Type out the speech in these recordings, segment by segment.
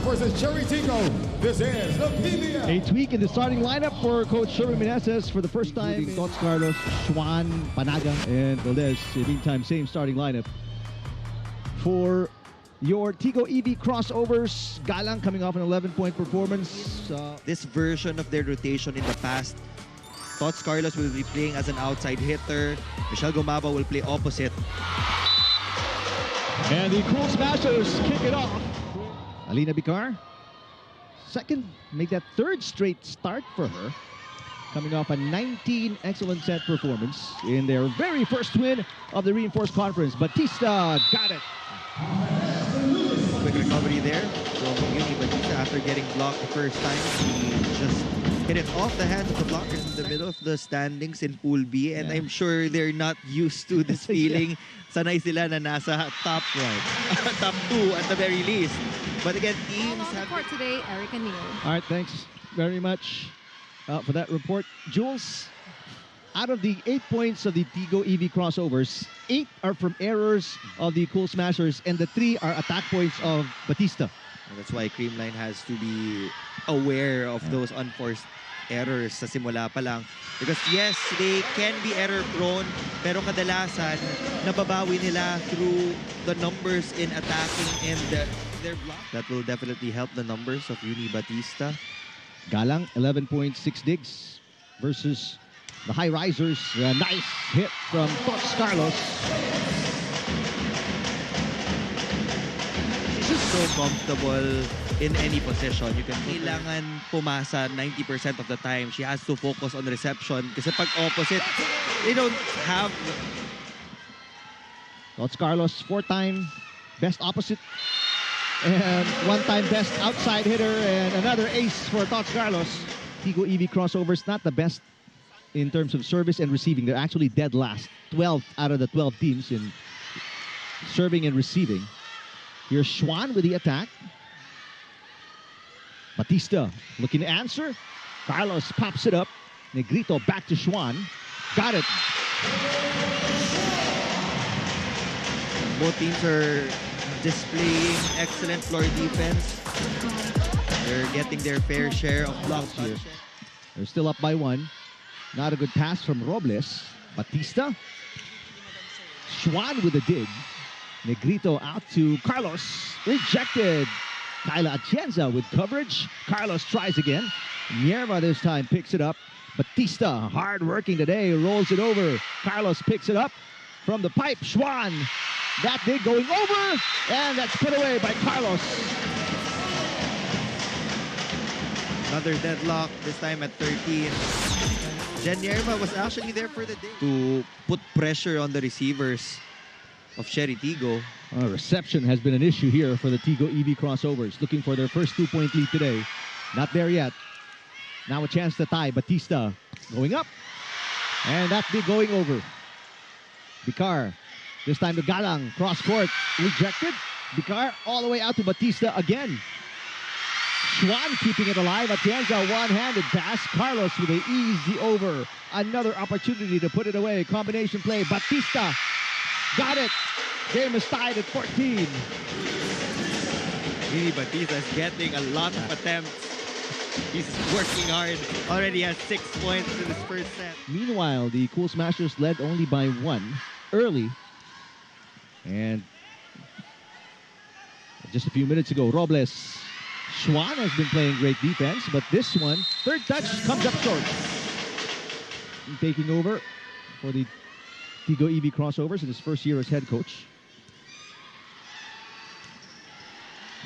versus Cherry Tico. This is the PBL. A tweak in the starting lineup for Coach Sherwin Meneses for the first time. Tots Carlos, Xuan, Panaga, and Valdez. In the meantime, same starting lineup for your Tigo EV crossovers. Galang coming off an 11-point performance. This version of their rotation in the past, Tots Carlos will be playing as an outside hitter. Michelle Gomaba will play opposite. And the Cool Smashers kick it off. Alina Bicar, second, make that third straight start for her. Coming off a 19 excellent set performance in their very first win of the Reinforced Conference. Batista got it. Quick recovery there from Uni Batista after getting blocked the first time. He just hit it off the hands of the blockers in the middle of the standings in Pool B. And I'm sure they're not used to this feeling. Sanay sila na nasa top, top 2 at the very least. But again, teams on the have... court today, Erica Neal. All right, thanks very much for that report. Jules, out of the 8 points of the Tigo EV crossovers, 8 are from errors of the Cool Smashers and the 3 are attack points of Batista. And that's why Creamline has to be aware of those unforced errors sa simula pa lang. Because yes, they can be error-prone, pero kadalasan, nababawi nila through the numbers in attacking and their block. That will definitely help the numbers of Uni Batista. Galang, 11.6 digs versus the High Risers. A nice hit from Tots Carlos. She's just so comfortable in any position. You can kailangan pumasa 90% of the time. She has to focus on reception. Kasi pag opposite, they don't have... Tots Carlos, 4-time best opposite and 1-time best outside hitter and another ace for Tots Carlos. Tigo EV crossovers, not the best in terms of service and receiving. They're actually dead last. 12 out of the 12 teams in serving and receiving. Here's Xuan with the attack. Batista looking to answer. Carlos pops it up. Negrito back to Xuan. Got it. Both teams are displaying excellent floor defense. They're getting their fair share of blocks here. They're still up by 1. Not a good pass from Robles. Batista. Xuan with a dig. Negrito out to Carlos. Rejected. Kyla Atienza with coverage. Carlos tries again. Mierva this time picks it up. Batista, hard working today, rolls it over. Carlos picks it up from the pipe. Xuan, that dig going over, and that's put away by Carlos. Another deadlock, this time at 13. Jen Mierva was actually there for the day to put pressure on the receivers of Cherry Tigo. Reception has been an issue here for the Tigo EV crossovers. Looking for their first 2-point lead today. Not there yet. Now a chance to tie. Batista going up. And that be going over. Bicar. This time to Galang. Cross court. Rejected. Bicar all the way out to Batista again. Xuan keeping it alive. Atienza one-handed pass. Carlos with an easy over. Another opportunity to put it away. Combination play. Batista. Got it. Game is tied at 14. Uni Batista is getting a lot of attempts. He's working hard. Already has 6 points in his first set. Meanwhile, the Cool Smashers led only by 1 early. And just a few minutes ago, Robles. Xuan has been playing great defense, but this one, third touch, comes up short. Taking over for the Tigo EV crossovers in his first year as head coach.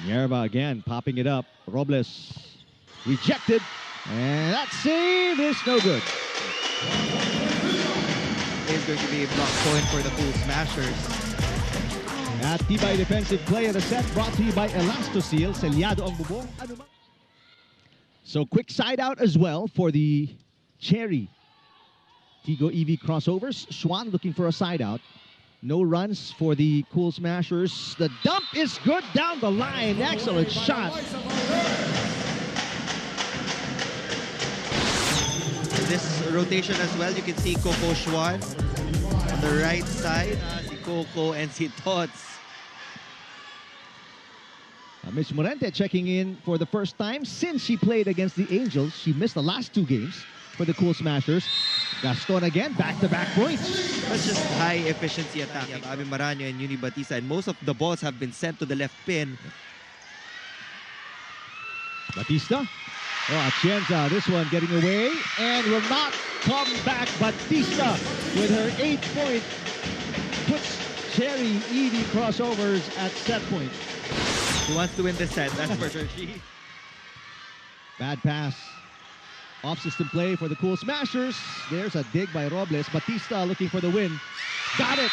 Mierva again, popping it up. Robles rejected. And that save is no good. It's going to be a block point for the Cool Smashers. At Tibay defensive play of the set brought to you by Elastoseal. Selyado ang bubong. So quick side out as well for the Cherry Tigo EV crossovers. Xuan looking for a side out. No runs for the Cool Smashers. The dump is good down the line. Excellent shot. This rotation as well, you can see Coco Xuan on the right side. Si Coco and si Tots. Miss Morente checking in for the first time since she played against the Angels. She missed the last 2 games for the Cool Smashers. Gaston again, back-to-back points. That's just high efficiency attack of Abby Maraño and Uni Batista, and most of the balls have been sent to the left pin. Batista. Oh, Atienza, this one getting away and will not come back. Batista with her 8-point puts Cherry Evie crossovers at set point. She wants to win this set, that's for sure. Bad pass. Off-system play for the Cool Smashers. There's a dig by Robles. Batista looking for the win. Got it.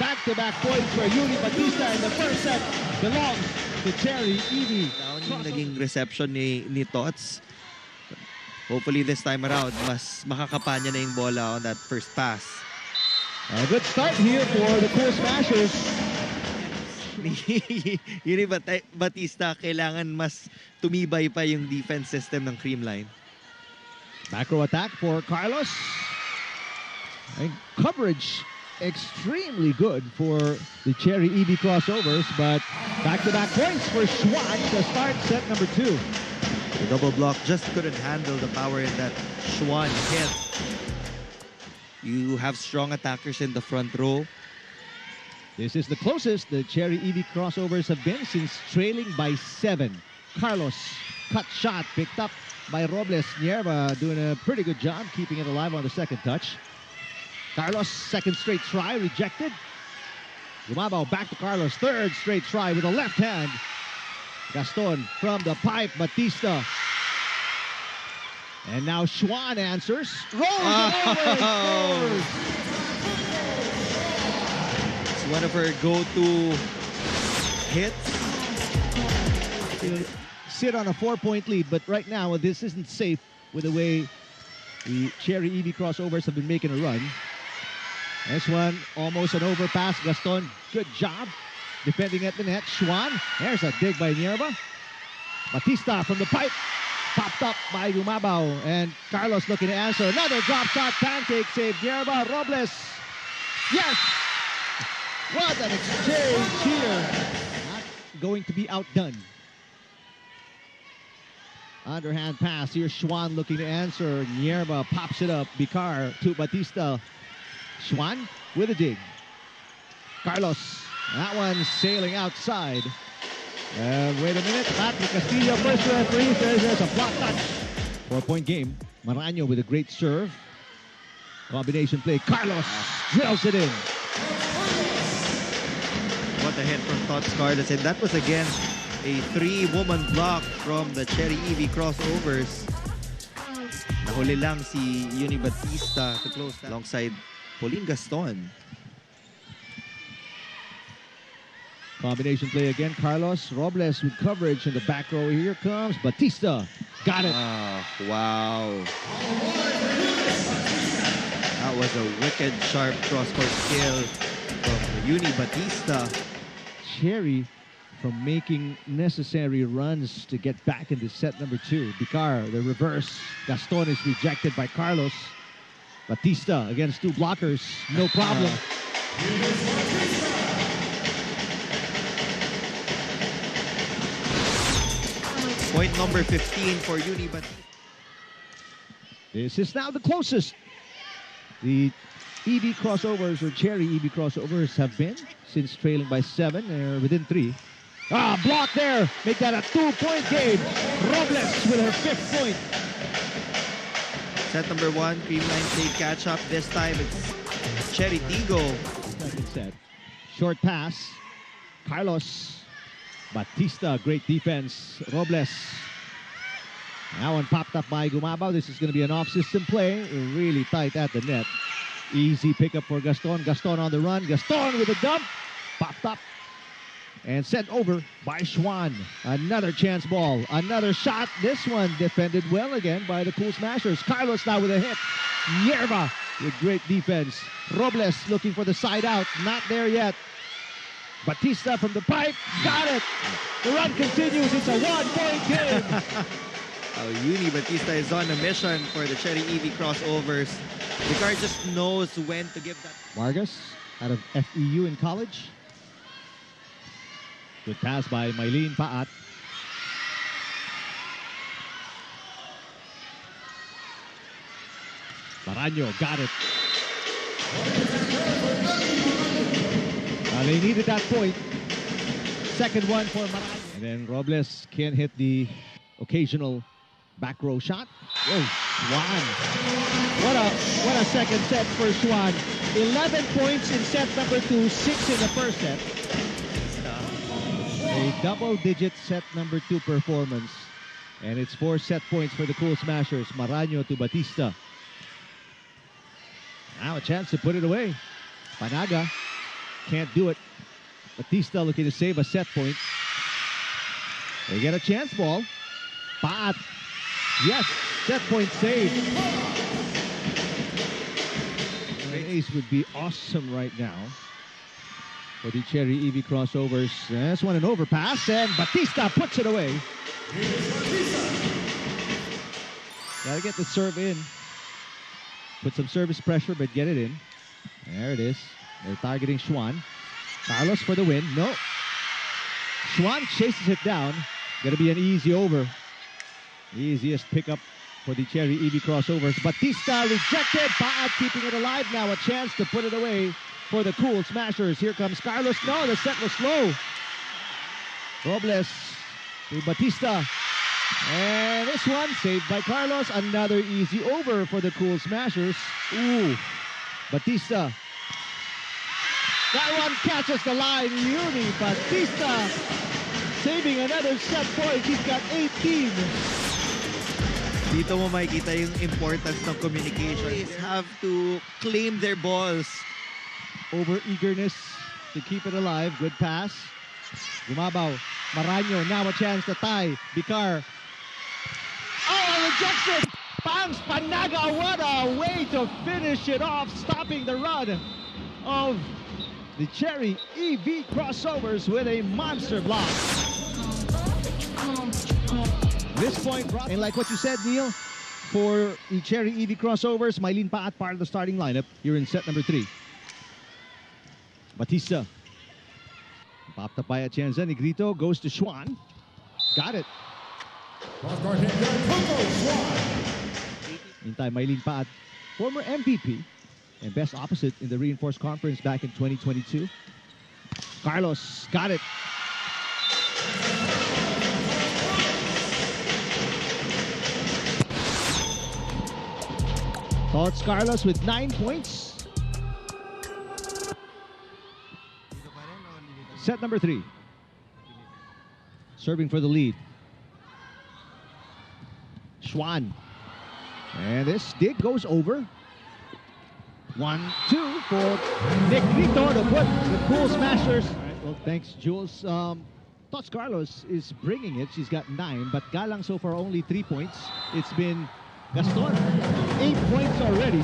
Back-to-back points for Uni Batista, and the first set belongs to Cherry Evie. Down yung naging reception ni Tots. Hopefully this time around, mas makakapanya na yung bola on that first pass. A good start here for the Cool Smashers. Uni Batista, kailangan mas tumibay pa yung defense system ng Creamline. Back row attack for Carlos. And coverage extremely good for the Cherry Evie crossovers, but back-to-back points for Schwan to start set number 2. The double block just couldn't handle the power in that Schwan hit. You have strong attackers in the front row. This is the closest the Cherry Evie crossovers have been since trailing by 7. Carlos, cut shot, picked up by Robles. Nierva doing a pretty good job keeping it alive on the second touch. Carlos, second straight try, rejected. Gumabao back to Carlos, third straight try with a left hand. Gaston from the pipe, Batista. And now Schwan answers. Rolls it over, scores! It's one of her go-to hits. Sit on a 4-point lead, but right now this isn't safe with the way the Cherry Evie crossovers have been making a run. This one, almost an overpass. Gaston, good job defending at the net. Schwan, there's a dig by Nierva. Batista from the pipe, popped up by Gumabao, and Carlos looking to answer. Another drop shot, pancake save. Nierva, Robles. Yes! What an exchange here. Not going to be outdone. Underhand pass. Here's Schwan looking to answer. Nierva pops it up. Bicar to Batista. Schwan with a dig. Carlos. That one sailing outside. Wait a minute. Patrick Castillo, first referee, says there's a block touch. 4-point game. Maraño with a great serve. Combination play. Carlos drills it in. What a hit from Tots Carlos. And that was again a 3-woman block from the Cherry Evie crossovers. Nahuli lang si Uni Batista to close that alongside Pauline Gaston. Combination play again. Carlos Robles with coverage in the back row. Here comes Batista. Got it. Wow. That was a wicked sharp cross-court skill from Uni Batista. Cherry from making necessary runs to get back into set number 2. Bicar, the reverse. Gaston is rejected by Carlos. Batista against 2 blockers. No problem. Point number 15 for Uni Batista. This is now the closest the Evie crossovers or Cherry Evie crossovers have been since trailing by 7. They're within 3. Block there. Make that a 2-point game. Robles with her 5th point. Set number 1, Creamline played catch up. This time it's Cherry Tigo. Second set. Short pass. Carlos. Batista, great defense. Robles. That one popped up by Gumabao. This is going to be an off-system play. Really tight at the net. Easy pickup for Gaston. Gaston on the run. Gaston with a dump. Popped up. And sent over by Schwan. Another chance ball. Another shot. This one defended well again by the Cool Smashers. Carlos now with a hit. Nierva with great defense. Robles looking for the side out. Not there yet. Batista from the pipe. Got it. The run continues. It's a 1-point game. Uni Batista is on a mission for the Cherry Evie crossovers. Bicar just knows when to give that. Vargas out of FEU in college. Good pass by Mylene Paat. Maraño got it. They needed that point. Second one for Maraño. And then Robles can't hit the occasional back row shot. Whoa, Schwan. What a second set for Schwan. 11 points in set number 2, 6 in the first set. A double-digit set number 2 performance. And it's 4 set points for the Cool Smashers. Maraño to Batista. Now a chance to put it away. Panaga can't do it. Batista looking to save a set point. They get a chance ball. Paat. Yes, set point saved. An ace would be awesome right now for the Cherry EV crossovers. This one an overpass, and Batista puts it away. Gotta get the serve in. Put some service pressure, but get it in. There it is. They're targeting Schwan. Carlos for the win. No. Schwan chases it down. Gonna be an easy over. Easiest pickup for the Cherry EV crossovers. Batista rejected. Paat keeping it alive now. A chance to put it away for the Cool Smashers. Here comes Carlos. No, the set was slow. Robles to Batista. And this one saved by Carlos. Another easy over for the Cool Smashers. Ooh. Batista. That one catches the line. Uni Batista saving another set point. He's got 18. Dito mo makikita yung importance ng communication. They have to claim their balls. Over eagerness to keep it alive. Good pass. Gumabaw. Maraño now a chance to tie. Bicar. Oh, a rejection. Pangs Panaga. What a way to finish it off. Stopping the run of the Cherry EV crossovers with a monster block. This point brought, and like what you said, Neil, for the Cherry EV crossovers, Mylene Paat part of the starting lineup here in set number 3. Batista. Popped up by Atienza. Negrito goes to Schwan. Got it. Meantime, Mylene Paat, former MVP and best opposite in the Reinforced Conference back in 2022. Carlos got it. Thoughts Carlos with 9 points. Set number 3. Serving for the lead. Schwan. And this dig goes over. 1-2 for Negrito to put the Cool Smashers. All right, well, thanks, Jules. Tots Carlos is bringing it. She's got 9, but Galang so far only 3 points. It's been Gaston, 8 points already.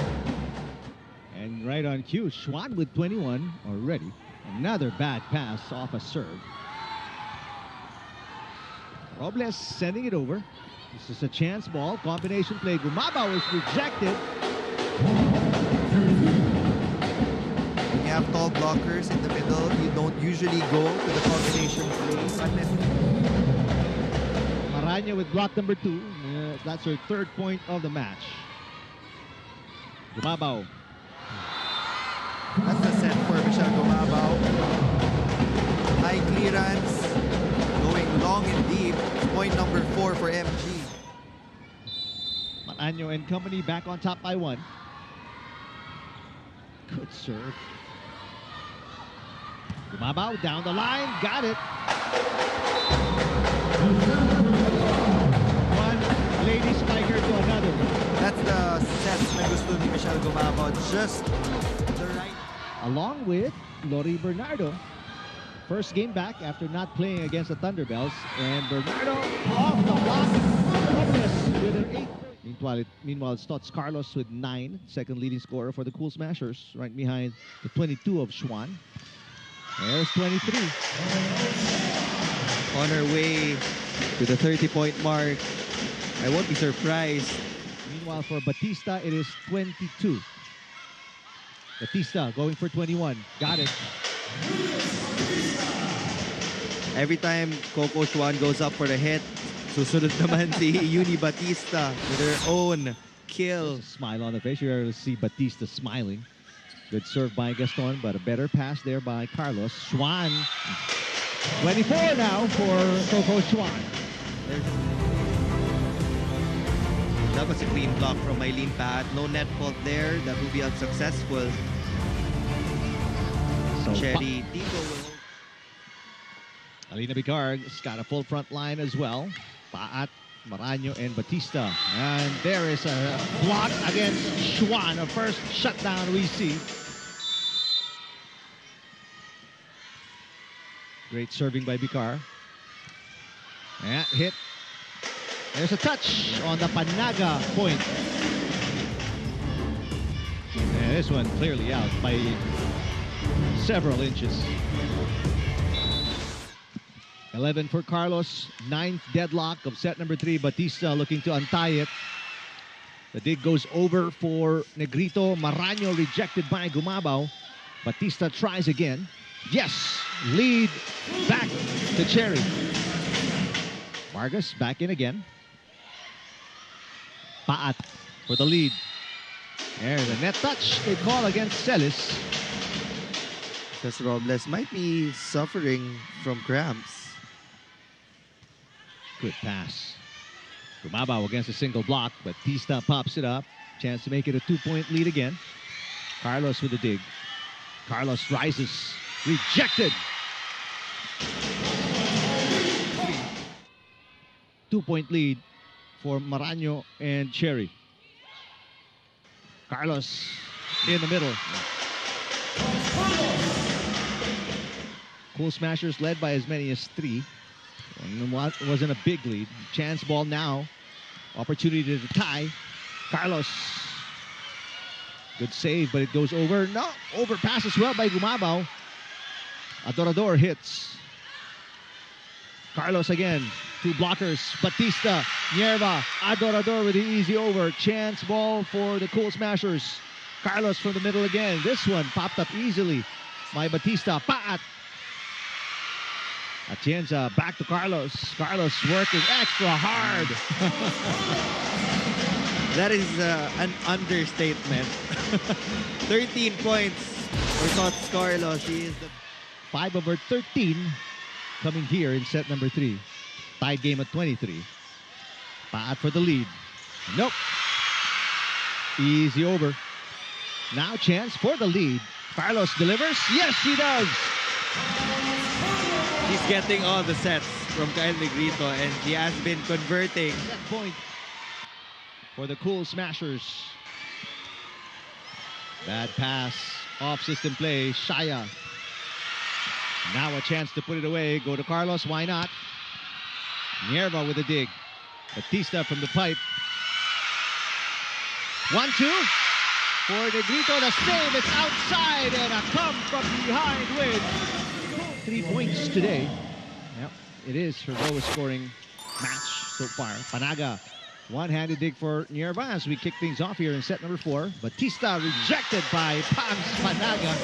And right on cue, Schwan with 21 already. Another bad pass off a serve. Robles sending it over. This is a chance ball. Combination play. Gumabaw is rejected. When you have tall blockers in the middle, you don't usually go to the combination play. Maraño with block number 2. That's her 3rd point of the match. Gumabaw. That's the set for Michelle Gumabaw. High clearance. Going long and deep. Point number 4 for MG. Maraño and company back on top by 1. Good serve. Gumabaw down the line. Got it. One lady spiker to another. That's the set na gusto ni Michelle Gumabaw. Just the right. Along with Lori Bernardo. First game back after not playing against the Thunderbells. And Bernardo off the block. Robles with an 8. Meanwhile, it's Tots Carlos with 9. Second leading scorer for the Cool Smashers. Right behind the 22 of Schwan. There's 23. On her way to the 30-point mark. I won't be surprised. Meanwhile, for Batista, it is 22. Batista going for 21. Got it. Every time Coco Schwan goes up for the hit, susunod naman si Uni Batista with her own kill. There's a smile on the face. You're able to see Batista smiling. Good serve by Gaston, but a better pass there by Carlos. Schwan, 24 now for Coco Schwan. That was a clean block from Eileen Pat. No net fault there. That will be unsuccessful. So Cherry Tico will... Alina Bicar's got a full front line as well. Paat, Maraño, and Batista. And there is a block against Schwan. A first shutdown we see. Great serving by Bicar. And hit. There's a touch on the Panaga point. And this one clearly out by several inches. 11 for Carlos, 9th deadlock of set number 3. Batista looking to untie it. The dig goes over for Negrito. Maraño rejected by Gumabaw. Batista tries again. Yes, lead back to Cherry. Vargas back in again. Paat for the lead. There's a net touch they call against Celis. Because Robles might be suffering from cramps. Good pass. Gumabaw against a single block. Batista pops it up. Chance to make it a 2-point lead again. Carlos with the dig. Carlos rises. Rejected. 2-point lead for Maraño and Cherry. Carlos in the middle. Cool Smashers led by as many as 3. And wasn't a big lead. Chance ball now. Opportunity to tie. Carlos. Good save, but it goes over. No, overpass as well by Gumabaw. Adorador hits. Carlos again. 2 blockers. Batista, Nierva, Adorador with the easy over. Chance ball for the Cool Smashers. Carlos from the middle again. This one popped up easily by Batista. Paat. Atienza back to Carlos. Carlos working extra hard. That is an understatement. 13 points for Tots Carlos. He is the 5 over 13 coming here in set number 3. Tied game at 23. Paat for the lead. Nope. Easy over. Now chance for the lead. Carlos delivers. Yes, he does. He's getting all the sets from Kyle Negrito, and he has been converting. Set point for the Cool Smashers. Bad pass. Off system play. Shaya. Now a chance to put it away. Go to Carlos. Why not? Nierva with a dig. Batista from the pipe. 1-2 for Negrito. The save. It's outside, and a come from behind win. 3 points today. Yep, it is her lowest scoring match so far. Panaga, one-handed dig for Nierva as we kick things off here in set number 4. Batista rejected by Pams Panaga.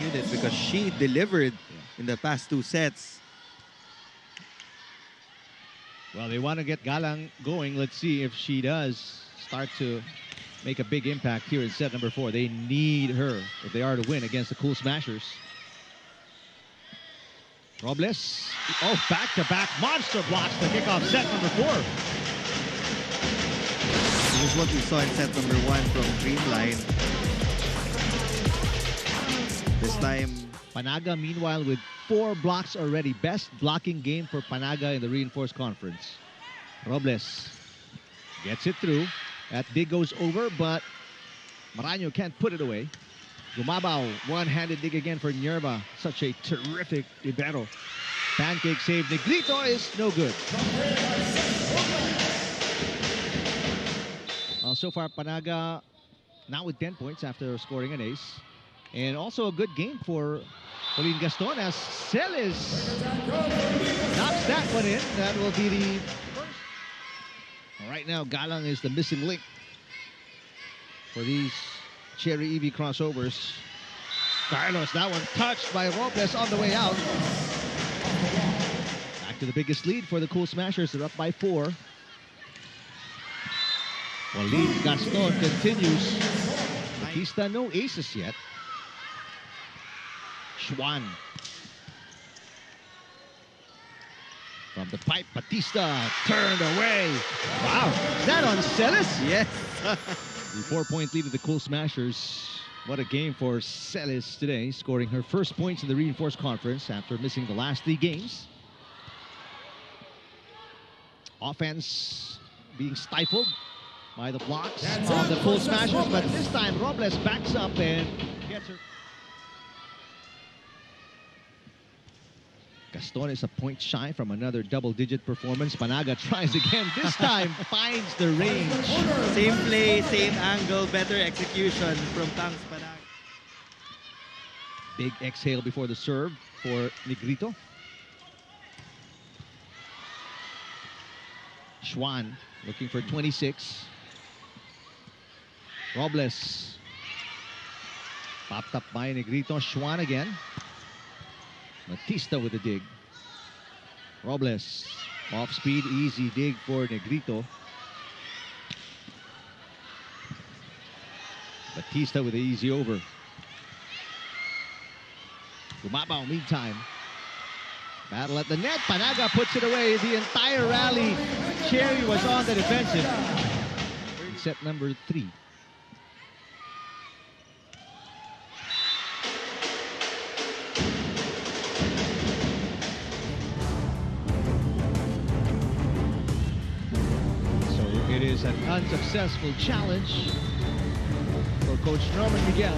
Unit because she delivered in the past 2 sets. Well, they want to get Galang going. Let's see if she does start to make a big impact here in set number 4. They need her if they are to win against the Cool Smashers. Robles. Oh, back-to-back monster blocks to kick off set number 4. This is what we saw in set number 1 from Dreamline. This time, Panaga, meanwhile, with 4 blocks already. Best blocking game for Panaga in the Reinforced Conference. Robles gets it through. That dig goes over, but Maraño can't put it away. Gumabaw, one-handed dig again for Nierva. Such a terrific libero. Pancake save. Negrito is no good. So far, Panaga now with 10 points after scoring an ace. And also a good game for Pauline Gaston as Celis knocks that one in. That will be the first. Right now, Galang is the missing link for these Cherry EV crossovers. Carlos, that one touched by Robles on the way out. Back to the biggest lead for the Cool Smashers. They're up by 4. Well, lead Gaston continues. Batista, no aces yet. Schwan. From the pipe, Batista turned away. Wow, is that on Celis? Yes. The 4-point lead of the Cool Smashers. What a game for Celis today, scoring her first points in the Reinforced Conference after missing the last 3 games. Offense being stifled by the blocks of the Cool Smashers, but this time Robles backs up and gets her. Gaston is a point shy from another double-digit performance. Panaga tries again. This time finds the range. Same play, same angle, better execution from Tangs Panaga. Big exhale before the serve for Negrito. Schwan looking for 26. Robles popped up by Negrito. Schwan again. Batista with a dig. Robles off speed, easy dig for Negrito. Batista with an easy over. Gumabaw meantime. Battle at the net. Panaga puts it away. The entire rally, Cherry was on the defensive. Set number 3. It is an unsuccessful challenge for Coach Norman Miguel.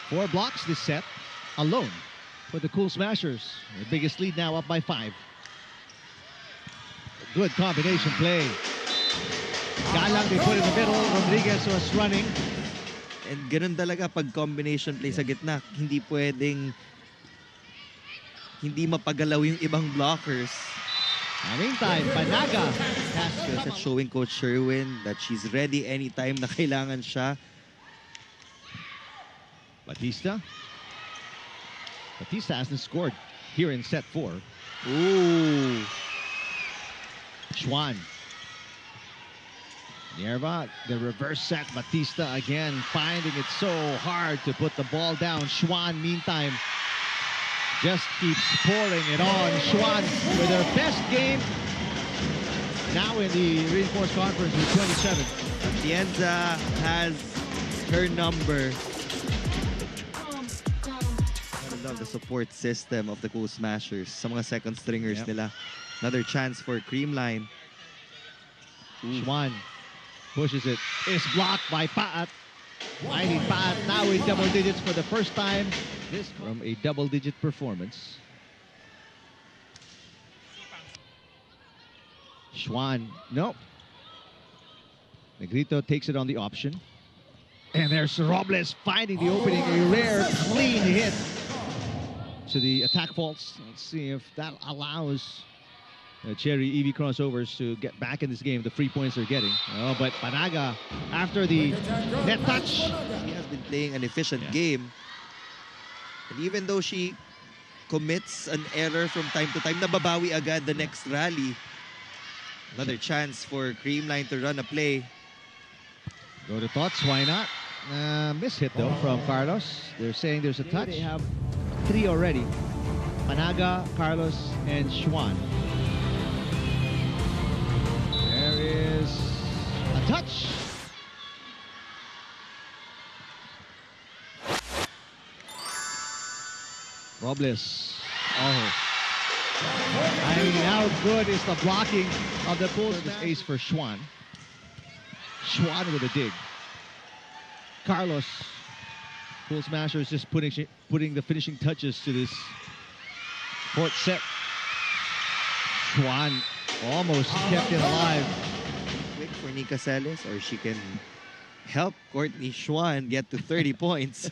Four blocks this set, alone for the Cool Smashers. Their biggest lead now up by 5. Good combination play. Galang, they put in the middle. Rodriguez was running. And ganun talaga pag combination play sa gitna, hindi pwedeng hindi mapagalaw yung ibang blockers. Meantime, Panaga That's showing Coach Sherwin that she's ready anytime na kailangan siya. Batista. Batista hasn't scored here in set 4. Ooh. Schwan. Nierva, the reverse set. Batista again finding it so hard to put the ball down. Schwan, meantime, just keeps pouring it on. Schwan with her best game now in the Reinforced Conference with 27. Tienza has her number. I love the support system of the Cool Smashers. Sa mga second stringers nila. Another chance for Creamline. Schwan pushes it. Is blocked by Paat. Finding Paat now in double digits for the first time. This from a double-digit performance. Schwan, no. Negrito takes it on the option. And there's Robles finding the opening. A rare, clean hit to the attack faults. Let's see if that allows Cherry EV crossovers to get back in this game. The free points they're getting. Oh, but Panaga, after the net touch. She has been playing an efficient game. And even though she commits an error from time to time, nababawi agad the next rally. Another chance for Creamline to run a play. Go to thoughts, why not? Miss hit though from Carlos. They're saying there's a touch. They have 3 already. Panaga, Carlos, and Schwan. There is a touch. Robles. Oh. I mean, how good is the blocking of the Bulls? Ace for Schwan. Schwan with a dig. Carlos. Cool Smashers just putting the finishing touches to this 4th set. Schwan almost kept it alive. Quick for Nika Celis, or she can help Courtney Schwan get to 30 points.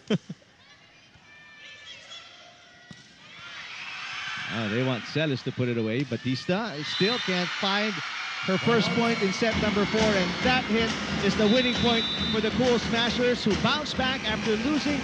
They want Celis to put it away. Batista still can't find her first point in set number 4, and that hit is the winning point for the Cool Smashers, who bounce back after losing